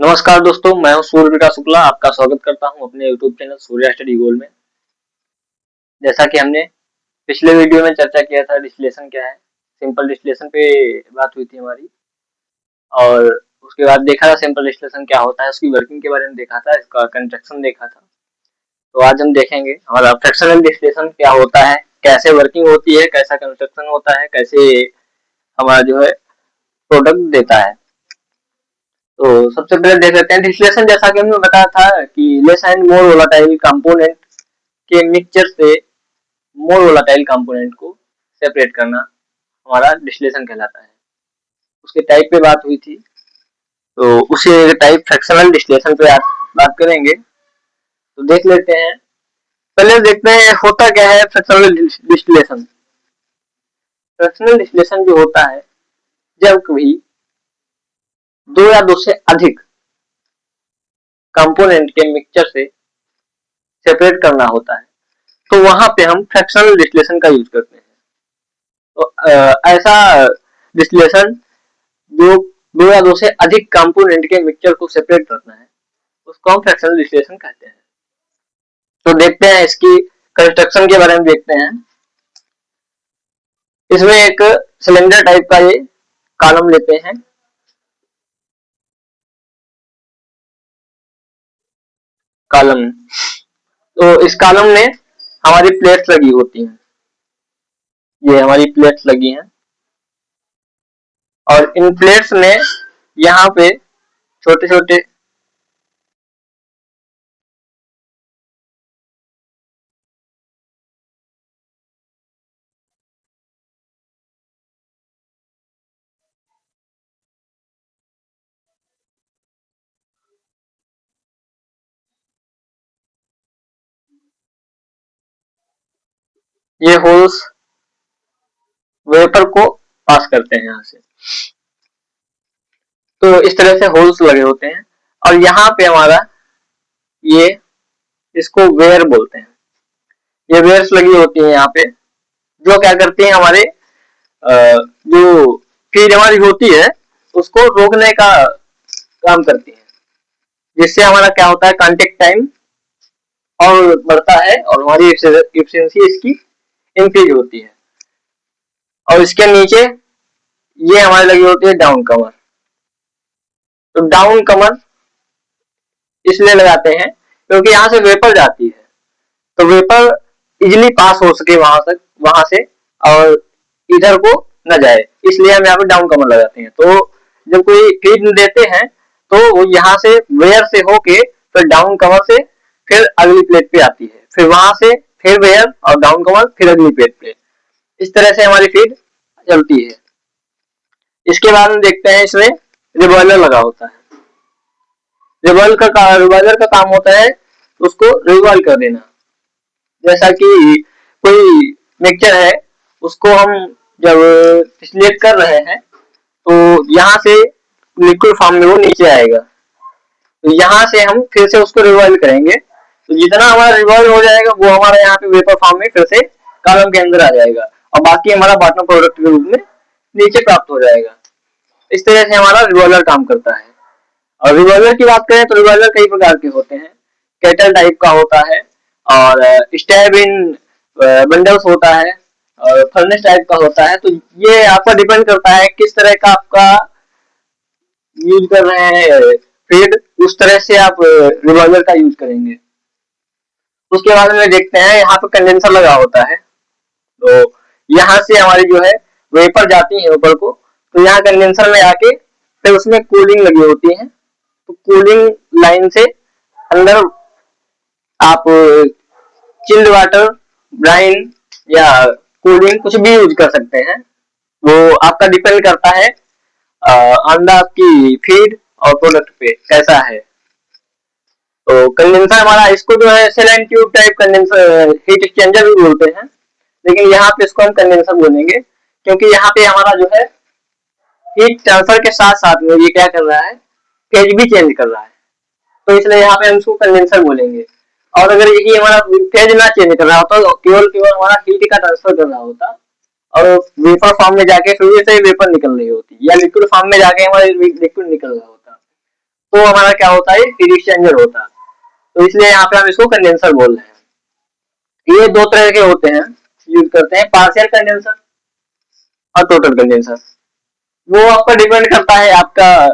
नमस्कार दोस्तों, मैं हूं सूर्य प्रकाश शुक्ला। आपका स्वागत करता हूं अपने YouTube channel Surya study gold में। जैसा कि हमने पिछले वीडियो में चर्चा किया था, डिस्टिलेशन क्या है, सिंपल डिस्टिलेशन पे बात हुई थी हमारी। और उसके बाद देखा था सिंपल डिस्टिलेशन क्या होता है, उसकी वर्किंग के बारे में देखा था, इसका कंस्ट्रक्शन देखा था। तो आज हम देखेंगे हमारा फ्रैक्शनल डिस्टिलेशन क्या होता है, कैसे वर्किंग होती है, कैसा कंस्ट्रक्शन होता है, कैसे हमारा जो है प्रोडक्ट देता है। तो सबसे पहले देख लेते हैं डिस्टिलेशन। जैसा कि हमने बताया था कि less and more volatile component के मिक्सचर से मोर वोलाटाइल कंपोनेंट को सेपरेट करना हमारा डिस्टिलेशन कहलाता है। उसके टाइप पे बात हुई थी, तो उसी टाइप फ्रैक्शनल डिस्टिलेशन पे आज बात करेंगे। तो देख लेते हैं, पहले देखते हैं होता क्या है फ्रैक्शनल डिस्टिलेशन। फ्रैक्शनल डिस्टिलेशन जो होता है, जब कभी दो या दो से अधिक कंपोनेंट के मिक्सचर से सेपरेट करना होता है, तो वहां पे हम फ्रैक्शनल डिस्टिलेशन का यूज करते हैं। तो ऐसा डिस्टिलेशन जो दो या दो से अधिक कंपोनेंट के मिक्सचर को सेपरेट करना है, उसको हम फ्रैक्शनल डिस्टिलेशन कहते हैं। तो देखते हैं इसकी कंस्ट्रक्शन के बारे में देखते हैं। इसमें एक सिलेंडर टाइप का ये कॉलम लेते हैं। कॉलम, तो इस कॉलम में हमारी प्लेट्स लगी होती हैं। ये हमारी प्लेट्स लगी हैं और इन प्लेट्स में यहाँ पे छोटे छोटे ये होल्स वेपर को पास करते हैं यहाँ से। तो इस तरह से होल्स लगे होते हैं और यहाँ पे हमारा ये इसको वेयर बोलते हैं। ये वेयर्स लगी होती है यहाँ पे, जो क्या करती है हमारे जो फीड हमारी होती है उसको रोकने का काम करती है, जिससे हमारा क्या होता है कांटेक्ट टाइम और बढ़ता है और हमारी एफिशिएंसी इसकी इंक्रीज होती है। और इसके नीचे ये हमारी लगी होती है डाउन कवर। तो डाउन कवर इसलिए लगाते हैं क्योंकि यहाँ से वेपर जाती है, तो वेपर इजिली पास हो सके वहां से और इधर को न जाए, इसलिए हम यहाँ पे डाउन कवर लगाते हैं। तो जब कोई फीड देते हैं तो वो यहाँ से वेयर से होके फिर डाउन कवर से फिर अगली प्लेट पे आती है, फिर वहां से फिर वेयर और डाउन कवर फिर अगली प्लेट पे। इस तरह से हमारी फीड चलती है। इसके बाद हम देखते हैं इसमें रिबॉयलर लगा होता है। रिबॉयलर का काम होता है उसको रिबॉयल कर देना। जैसा कि कोई मिक्सचर है, उसको हम जब डिस्टिलेट कर रहे हैं तो यहाँ से लिक्विड फॉर्म में वो नीचे आएगा, तो यहाँ से हम फिर से उसको रिबॉयल करेंगे, तो जितना हमारा रिबॉयल हो जाएगा वो हमारा यहाँ पे वेपर फॉर्म में फिर से कॉलम के अंदर आ जाएगा और बाकी हमारा बॉटम प्रोडक्ट के रूप में नीचे प्राप्त हो जाएगा। इस तरह से हमारा रिबॉयलर काम करता है। और रिवॉल्वर की बात करें तो रिवॉल्वर कई प्रकार के होते हैं। कैटल टाइप का होता है और स्टैब इन बंडल्स होता है और फर्नेस टाइप का होता है। तो ये आपका डिपेंड करता है किस तरह का आपका यूज कर रहे हैं फीड, उस तरह से आप रिवॉल्वर का यूज करेंगे। उसके बाद में देखते हैं यहाँ पे कंडेंसर लगा होता है। तो यहाँ से हमारी जो है वेपर जाती है ऊपर को, तो यहाँ कंडेंसर में आके फिर उसमें कूलिंग लगी होती है। तो कूलिंग लाइन से अंदर आप चिल्ड वाटर, ब्राइन या कूलिंग कुछ भी यूज कर सकते हैं। वो आपका डिपेंड करता है ऑन आपकी फीड और प्रोडक्ट पे कैसा है। तो कंडेंसर हमारा, इसको जो है shell and tube type condenser heat exchanger भी बोलते हैं, लेकिन यहाँ पे इसको हम कंडेंसर बोलेंगे क्योंकि यहाँ पे हमारा जो है हीट ट्रांसफर के साथ साथ में ये क्या कर रहा है, फेज भी चेंज कर रहा है, तो इसलिए यहाँ पे हम इसको कंडेंसर बोलेंगे। और अगर यही हमारा फेज ना चेंज कर रहा होता तो केवल केवल हमारा हीट का ट्रांसफर कर रहा होता और वेपर फॉर्म में जाके फिर से वेपर निकल रही होती या लिक्विड फॉर्म में जाके हमारा लिक्विड निकल रहा होता। तो हमारा क्या होता है, हीट एक्सचेंजर होता है। तो इसलिए यहाँ पे हम इसको कंडेंसर बोल रहे हैं। ये दो तरह के होते हैं, यूज करते हैं, पार्शियल कंडेंसर और टोटल कंडेंसर। वो आपका डिपेंड करता है आपका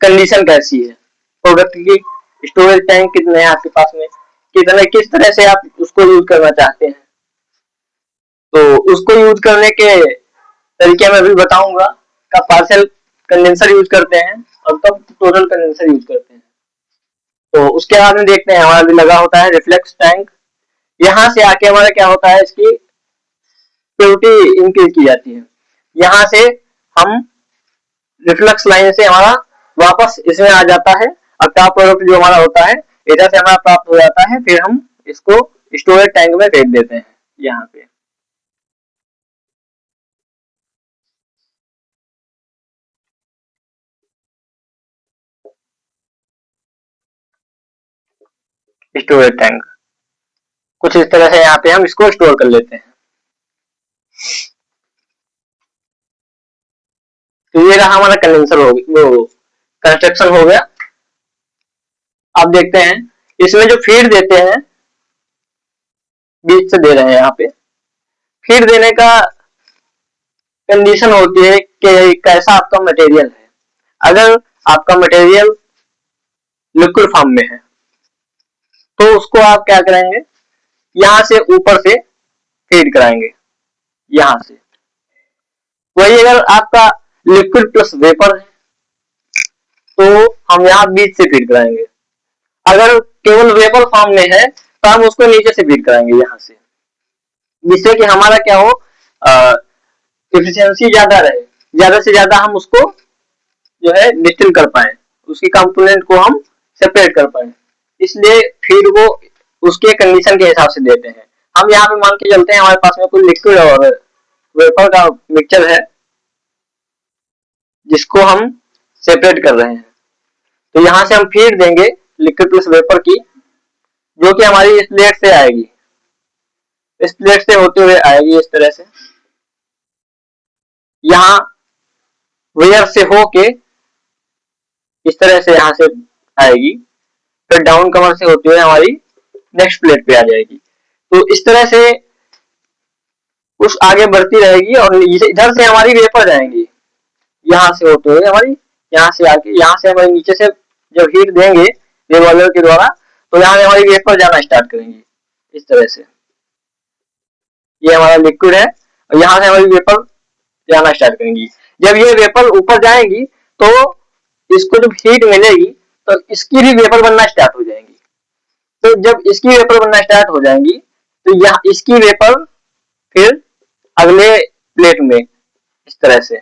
कंडीशन कैसी है, प्रोडक्ट की स्टोरेज टैंक कितने हैं आपके पास में, कितने किस तरह से आप उसको यूज करना चाहते हैं। तो उसको यूज करने के तरीके मैं भी बताऊंगा। कब पार्शियल कंडेंसर यूज करते हैं और कब टोटल कंडेंसर यूज करते हैं। तो उसके बाद में देखते हैं, हमारा भी लगा होता है रिफ्लेक्स टैंक। यहाँ से आके हमारा क्या होता है, इसकी प्योरिटी इंक्रीज की जाती है। यहाँ से हम रिफ्लेक्स लाइन से हमारा वापस इसमें आ जाता है, और टॉप प्रोडक्ट जो हमारा होता है इधर से हमारा प्राप्त हो जाता है। फिर हम इसको स्टोरेज टैंक में फेंक देते हैं। यहाँ पे स्टोरेज टैंक कुछ इस तरह से यहाँ पे हम इसको स्टोर कर लेते हैं। तो ये रहा हमारा कंडेंसर हो गया, वो कंस्ट्रक्शन हो गया। आप देखते हैं इसमें जो फीड देते हैं, बीच से दे रहे हैं यहाँ पे, फीड देने का कंडीशन होती है कि कैसा आपका मटेरियल है। अगर आपका मटेरियल लिक्विड फॉर्म में है तो उसको आप क्या करेंगे, यहाँ से ऊपर से फीड कराएंगे यहाँ से। वही अगर आपका लिक्विड प्लस वेपर है तो हम यहाँ बीच से फीड कराएंगे। अगर केवल वेपर फॉर्म में है तो हम उसको नीचे से फीड कराएंगे यहाँ से, जिससे कि हमारा क्या हो, एफिशिएंसी ज्यादा रहे, ज्यादा से ज्यादा हम उसको जो है डिस्टिल कर पाए, उसकी कंपोनेंट को हम सेपरेट कर पाए। इसलिए फीड को उसके कंडीशन के हिसाब से देते हैं। हम यहाँ पे मान के चलते हैं हमारे पास में कोई लिक्विड और वेपर का मिक्सचर है जिसको हम सेपरेट कर रहे हैं। तो यहाँ से हम फीड देंगे लिक्विड प्लस वेपर की, जो कि हमारी इस प्लेट से आएगी, इस प्लेट से होते हुए आएगी इस तरह से, यहाँ वेयर से होके इस तरह से यहाँ से आएगी, फिर डाउन कवर से होते हुए हमारी नेक्स्ट प्लेट पे आ जाएगी। तो इस तरह से उस आगे बढ़ती रहेगी, और इधर से हमारी वेपर जाएंगी, यहाँ से होते हुए हमारी यहाँ से आके, यहाँ से हमारे नीचे से जब हीट देंगे रिवॉल्वर के द्वारा तो यहाँ से हमारी वेपर जाना स्टार्ट करेंगी इस तरह से। ये हमारा लिक्विड है और यहाँ से हमारी वेपर जाना स्टार्ट करेंगी। जब ये वेपर ऊपर जाएंगी तो इसको जब हीट मिलेगी तो इसकी भी वेपर बनना स्टार्ट हो जाएंगी। तो जब इसकी वेपर बनना स्टार्ट हो जाएंगी तो यहाँ इसकी वेपर फिर अगले प्लेट में इस तरह से,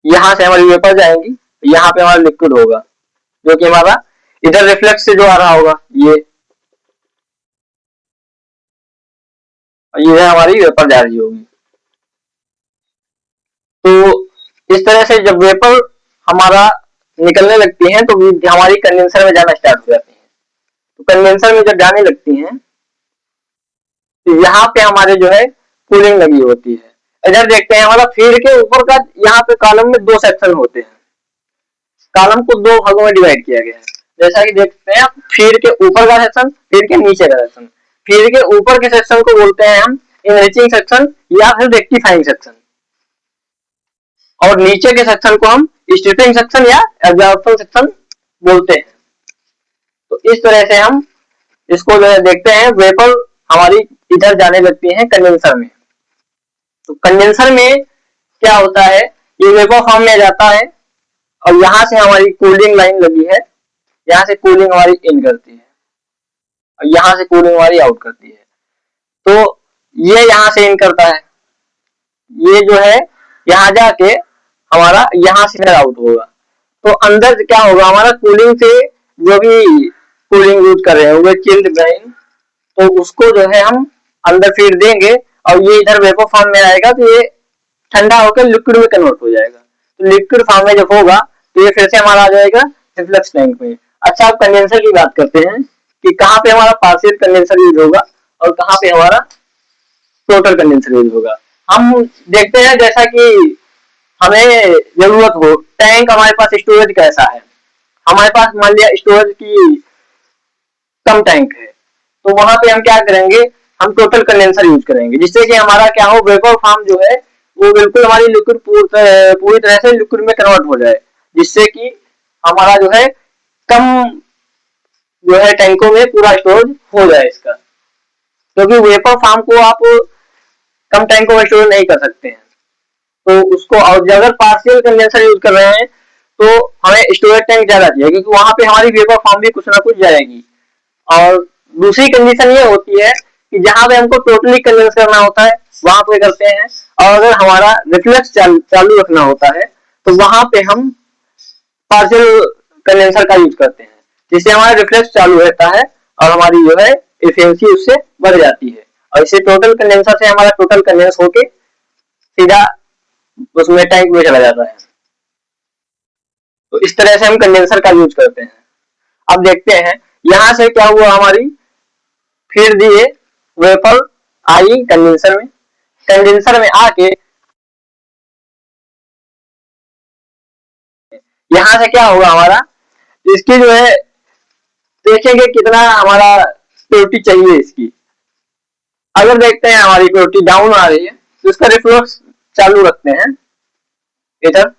यहाँ से हमारी वेपर जाएंगी, यहाँ पे हमारा लिक्विड होगा जो कि हमारा इधर रिफ्लेक्स से जो आ रहा होगा ये, इधर हमारी वेपर जा रही होगी। तो इस तरह से जब वेपर हमारा निकलने लगती हैं तो हमारी कंडेंसर में जाना स्टार्ट हो जाती है। तो कंडेंसर में जब जाने लगती हैं तो यहाँ पे हमारे जो है कूलिंग लगी होती है। इधर देखते हैं हमारा फीड के ऊपर का, यहाँ पे कॉलम में दो सेक्शन होते हैं, कॉलम को दो भागों में डिवाइड किया गया है। जैसा कि देखते हैं फीड के ऊपर का सेक्शन, फीड के नीचे का सेक्शन। फीड के ऊपर के सेक्शन को बोलते हैं हम इनरिचिंग सेक्शन या फिर रेक्टिफाइंग सेक्शन, और नीचे के सेक्शन को हम स्ट्रिपिंग सेक्शन या एब्जॉर्प्शन सेक्शन बोलते हैं। तो इस तरह से हम इसको जो है देखते हैं, वेपर हमारी इधर जाने लगती है कंडेंसर में। तो कंडेंसर में क्या होता है, ये वेपर फॉर्म में जाता है और यहाँ से हमारी कूलिंग लाइन लगी है, यहाँ से कूलिंग हमारी इन करती है और यहाँ से कूलिंग हमारी आउट करती है। तो ये यहाँ से इन करता है, ये जो है यहाँ जाके हमारा यहाँ से आउट होगा। तो अंदर क्या होगा, हमारा कूलिंग से जो भी कूलिंग यूज कर रहे हैं वो चिल्ड ब्राइन, तो उसको जो है हम अंदर फीड देंगे और ये इधर वेपर फॉर्म में आएगा, तो ये ठंडा होकर लिक्विड में कन्वर्ट हो जाएगा। तो लिक्विड फॉर्म में जब होगा तो ये फिर से हमारा आ जाएगा रिफ्लेक्स टैंक में। अच्छा, अब कंडेंसर की बात करते हैं कि कहाँ पे हमारा पार्शियल कंडेंसर यूज होगा और कहाँ पे हमारा टोटल कंडेंसर यूज होगा। हम देखते हैं जैसा कि हमें जरूरत हो, टैंक हमारे पास स्टोरेज कैसा है, हमारे पास मान लिया स्टोरेज की कम टैंक है, तो वहां पे हम क्या करेंगे, हम टोटल कंडेंसर यूज करेंगे, जिससे कि हमारा क्या हो, वेपर फॉर्म जो है वो बिल्कुल हमारी लिक्विड पूरी तरह से लिक्विड में कन्वर्ट हो जाए, जिससे कि हमारा जो है कम जो है टैंकों में पूरा स्टोरेज हो जाए इसका, क्योंकि वेपर फॉर्म को आप कम टैंकों में स्टोर नहीं कर सकते हैं। तो उसको, और अगर पार्शियल कंडेंसर यूज कर रहे हैं तो हमें स्टोरेज टैंक ज्यादा चाहिए, क्योंकि वहां पे हमारी वेपर फॉर्म भी कुछ ना कुछ जाएगी। और दूसरी कंडीशन ये होती है कि जहां पे हमको टोटली कंडेंस करना होता है वहां पे करते हैं, और अगर हमारा रिफ्लेक्स चालू रखना होता है तो वहां पे हम पार्शियल कंडेंसर का यूज करते हैं, जिससे हमारा रिफ्लेक्स चालू रहता है और हमारी जो है एफिशिएंसी उससे बढ़ जाती है, और इसे टोटल कंडेंसर से हमारा टोटल कंडेंस होके सीधा उसमें टैंक में चला जाता है। तो इस तरह से हम कंडेंसर का यूज करते हैं। अब देखते हैं यहां से क्या हुआ, हमारी फिर दिए वेपर आई कंडेंसर में, कंडेंसर में आके यहां से क्या होगा हमारा, इसकी जो है देखेंगे कितना हमारा प्योरिटी चाहिए इसकी। अगर देखते हैं हमारी प्योरिटी डाउन आ रही है तो इसका रिफ्लेक्स चालू रखते हैं, इधर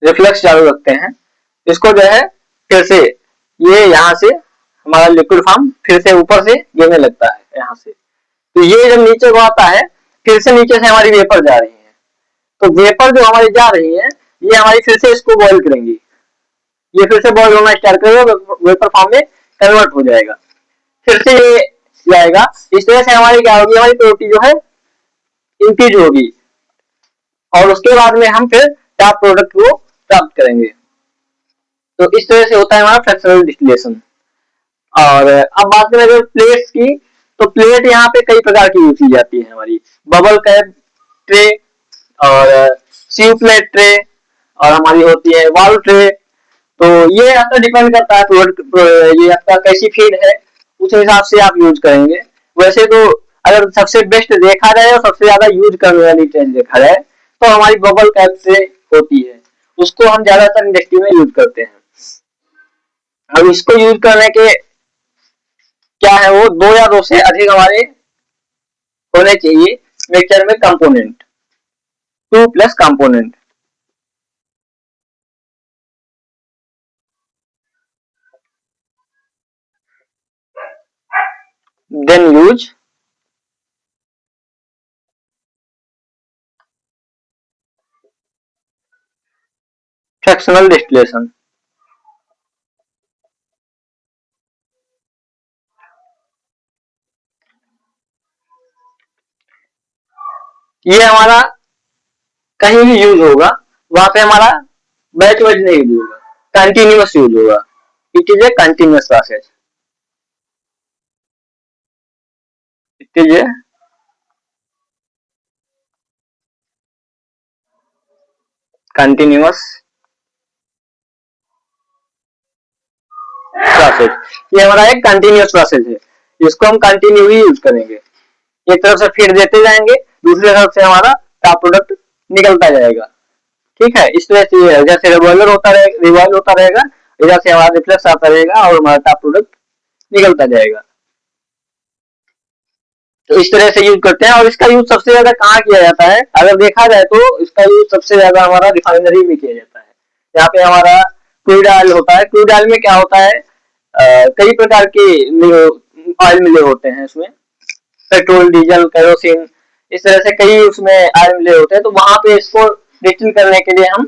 रिफ्लेक्स चालू रखते हैं, इसको जो है फिर से ये यहाँ से हमारा लिक्विड फॉर्म फिर से ऊपर से गिरने लगता है यहाँ से, तो ये जब नीचे को आता है फिर से नीचे से हमारी वेपर जा रही है, तो वेपर जो हमारी जा रही है ये हमारी फिर से इसको बॉईल करेंगी, ये फिर से बॉईल होना स्टार्ट करेगा, वेपर फॉर्म में कन्वर्ट हो जाएगा, फिर से ये जाएगा, इस तरह से हमारी क्या होगी, हमारी प्योरिटी जो है इंक्रीज होगी, और उसके बाद में हम फिर टॉप प्रोडक्ट को प्राप्त करेंगे। तो इस तरह से होता है हमारा फ्रैक्शनल डिस्टिलेशन। और अब बात करें अगर प्लेट्स की, तो प्लेट यहाँ पे कई प्रकार की यूज की जाती है हमारी, बबल कैप ट्रे और सीव प्लेट ट्रे, और हमारी होती है वाल ट्रे। तो ये आपका डिपेंड करता है प्रोडक्ट, ये आपका कैसी फीड है उस हिसाब से आप यूज करेंगे। वैसे तो अगर सबसे बेस्ट देखा जाए और सबसे ज्यादा यूज करने वाली ट्रे देखा जाए तो हमारी बबल कैप से होती है, उसको हम ज्यादातर इंडस्ट्री में यूज करते हैं। अब इसको यूज करने के क्या है, वो दो या दो से अधिक हमारे होने चाहिए मिक्सचर में component, 2+ component. Then use fractional distillation. ये हमारा कहीं भी यूज होगा, वहां पे हमारा बैच बैच नहीं यूज होगा, कंटिन्यूअस यूज होगा, it is a continuous process, it is a continuous process. ये हमारा एक कंटिन्यूअस प्रोसेस है, इसको हम कंटिन्यू ही यूज करेंगे, एक तरफ से फीड देते जाएंगे, दूसरी तरफ से हमारा टॉप प्रोडक्ट निकलता जाएगा। ठीक है, इस तरह से जैसे रिवॉल्वर होता रहेगा, रिवॉल्व होता रहेगा, इधर से हमारा रिफ्लेक्स आता रहेगा और हमारा टॉप प्रोडक्ट निकलता जाएगा। तो इस तरह से यूज करते हैं, और इसका यूज सबसे ज्यादा कहाँ किया जाता है, अगर देखा जाए तो इसका यूज सबसे ज्यादा हमारा रिफाइनरी में किया जाता है, यहाँ पे हमारा क्रूड ऑयल होता है। क्रूड ऑयल में क्या होता है, कई प्रकार के ऑयल मिले होते हैं इसमें, पेट्रोल, डीजल, केरोसिन, इस तरह से कई उसमें ऑयल मिले होते हैं, तो वहां पे इसको डिस्टिल करने के लिए हम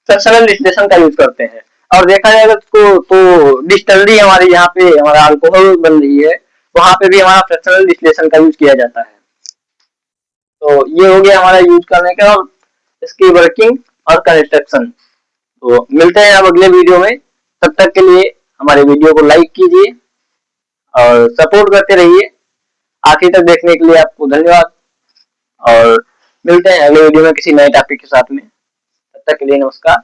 फ्रैक्शनल डिस्टिलेशन का यूज करते हैं। और देखा जाएगा तो डिस्टलरी हमारी यहाँ पे हमारा अल्कोहल बन रही है, वहां पे भी हमारा फ्रैक्शनल डिस्टिलेशन का यूज किया जाता है। तो ये हो गया हमारा यूज करने का और इसकी वर्किंग और कंस्ट्रक्शन। तो मिलते हैं अब अगले वीडियो में, तब तक के लिए हमारे वीडियो को लाइक कीजिए और सपोर्ट करते रहिए। आखिर तक देखने के लिए आपको धन्यवाद, और मिलते हैं अगले वीडियो में किसी नए टॉपिक के साथ में। तब तक के लिए नमस्कार।